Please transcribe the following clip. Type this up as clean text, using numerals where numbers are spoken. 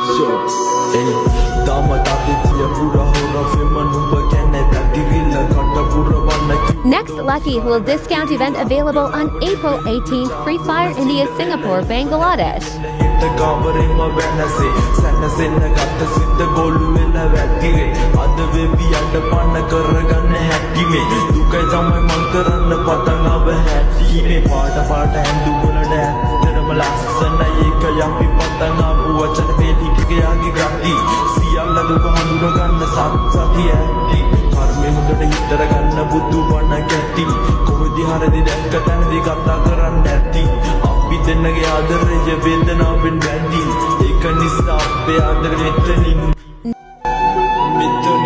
Yo, hey, Next Lucky Hole discount event available on April 18th. Free Fire India, Singapore, Bangladesh. බුදු වණ කැටි කොහෙදි හරි දැක්ක තැනදී කතා කරන්න ඇති අපි දෙන්නගේ ආදරය වේදනාවෙන් වැඩි ඒක නිසා අපේ ආදරේ මෙතනින්